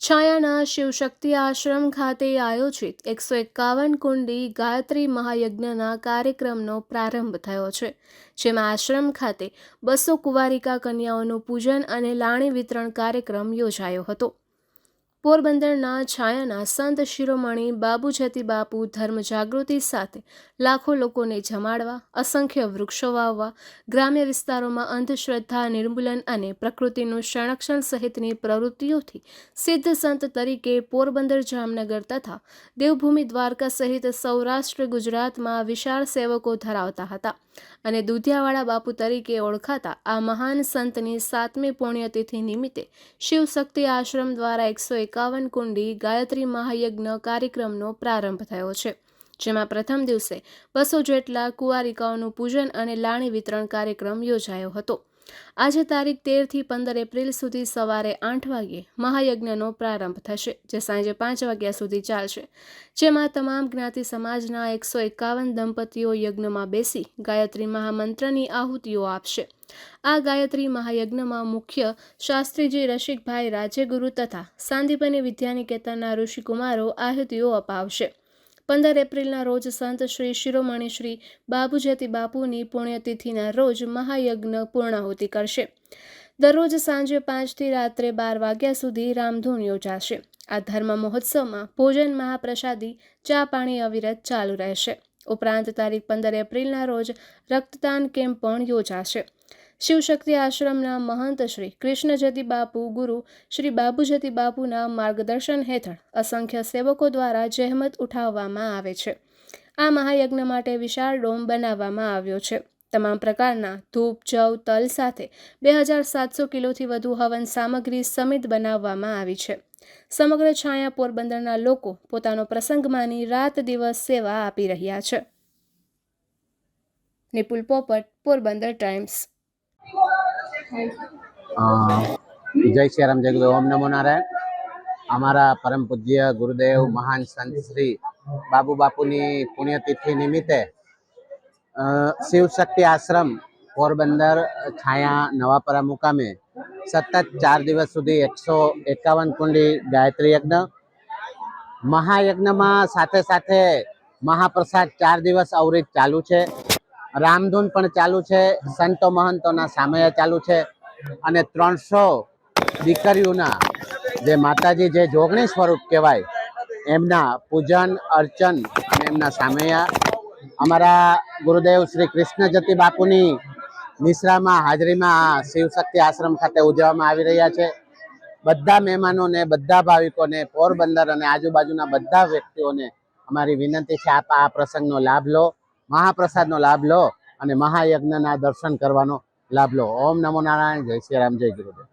છાયાના શિવશક્તિ આશ્રમ ખાતે આયોજિત 151 કુંડી ગાયત્રી મહાયજ્ઞના કાર્યક્રમનો પ્રારંભ થયો છે, જેમાં આશ્રમ ખાતે 200 કુંવારિકા કન્યાઓનું પૂજન અને લાણી વિતરણ કાર્યક્રમ યોજાયો હતો. પોરબંદરના છાયાના સંત શિરોમણી બાબુજતી બાપુ ધર્મ જાગૃતિ સાથે લાખો લોકોને જમાડવા, અસંખ્ય વૃક્ષો વાવવા, ગ્રામ્ય વિસ્તારોમાં અંધશ્રદ્ધા નિર્મૂલન અને પ્રકૃતિનું સંરક્ષણ સહિતની પ્રવૃત્તિઓથી સિદ્ધ સંત તરીકે પોરબંદર, જામનગર તથા દેવભૂમિ દ્વારકા સહિત સૌરાષ્ટ્ર ગુજરાતમાં વિશાળ સેવકો ધરાવતા હતા અને દુધિયાવાળા બાપુ તરીકે ઓળખાતા આ મહાન સંતની 7મી પુણ્યતિથિ નિમિત્તે શિવશક્તિ આશ્રમ દ્વારા 151 કુંડી ગાયત્રી મહાયજ્ઞ કાર્યક્રમનો પ્રારંભ થયો છે, જેમાં પ્રથમ દિવસે 200 જેટલા કુંવારિકાઓનું પૂજન અને લાણી વિતરણ કાર્યક્રમ યોજાયો હતો. આજે તારીખ 13 થી 15 એપ્રિલ સુધી સવારે 8 વાગ્યે મહાયજ્ઞનો પ્રારંભ થશે, જે સાંજે 5 વાગ્યા સુધી ચાલશે, જેમાં તમામ જ્ઞાતિ સમાજના 151 દંપતીઓ યજ્ઞમાં બેસી ગાયત્રી મહામંત્રની આહુતિઓ આપશે. આ ગાયત્રી મહાયજ્ઞમાં મુખ્ય શાસ્ત્રીજી રસિકભાઈ રાજ્યગુરુ તથા સાંદીપની વિદ્યાનિકેતનના ઋષિકુમારો આહુતિઓ અપાવશે. 15 એપ્રિલના રોજ સંત શ્રી શિરોમણી શ્રી બાબુજતી બાપુની પુણ્યતિથિના રોજ મહાયજ્ઞ પૂર્ણાહુતિ કરશે. દરરોજ સાંજે 5 થી રાત્રે 12 વાગ્યા સુધી રામધૂન યોજાશે. આ ધર્મ મહોત્સવમાં ભોજન, મહાપ્રસાદી, ચા પાણી અવિરત ચાલુ રહેશે. ઉપરાંત તારીખ 15 એપ્રિલના રોજ રક્તદાન કેમ્પ પણ યોજાશે. શિવશક્તિ આશ્રમના મહંત શ્રી કૃષ્ણજતી બાપુ ગુરુ શ્રી બાબુજતી બાપુના માર્ગદર્શન હેઠળ અસંખ્ય સેવકો દ્વારા જહેમત ઉઠાવવામાં આવે છે. આ મહાયજ્ઞ માટે વિશાળ ડોમ બનાવવામાં આવ્યો છે. તમામ પ્રકારના ધૂપ, જવ, તલ સાથે 2700 કિલોથી વધુ હવન સામગ્રી સમિત બનાવવામાં આવી છે. સમગ્ર છાયા પોરબંદરના લોકો પોતાનો પ્રસંગ માની રાત દિવસ સેવા આપી રહ્યા છે. નિપુલ પોપટ, પોરબંદર ટાઈમ્સ. જય શ્રી રામ, જય ગુરુ, ઓમ નમો નારાયણ. અમારા પરમ પૂજ્ય ગુરુદેવ મહાન સંત શ્રી બાપુની પુણ્યતિથિ નિમિત્તે શિવશક્તિ આશ્રમ પોરબંદર છાયા નવાપરા મુકામે સતત 4 દિવસ સુધી 151 કુંડી ગાયત્રી યજ્ઞ, મહાયજ્ઞમાં સાથે સાથે મહાપ્રસાદ 4 દિવસ અવરિત ચાલુ છે. રામધૂન પણ ચાલુ છે. સંતો મહંતોના સામયા ચાલુ છે અને 300 દીકરીઓના જે માતાજી જે જોગણી સ્વરૂપ કહેવાય એમના પૂજન અર્ચન અને એમના સામયા અમારા ગુરુદેવ શ્રી કૃષ્ણજતી બાપુની નિશ્રામાં હાજરીમાં શિવશક્તિ આશ્રમ ખાતે ઉજવવામાં આવી રહ્યા છે. બધા મહેમાનોને, બધા ભાવિકોને, પોરબંદર અને આજુબાજુના બધા વ્યક્તિઓને અમારી વિનંતી છે, આપ આ પ્રસંગનો લાભ લો, મહાપ્રસાદનો લાભ લો અને મહાયજ્ઞના દર્શન કરવાનો લાભ લો. ઓમ નમો નારાયણ. જય શ્રી રામ, જય ગુરુદેવ.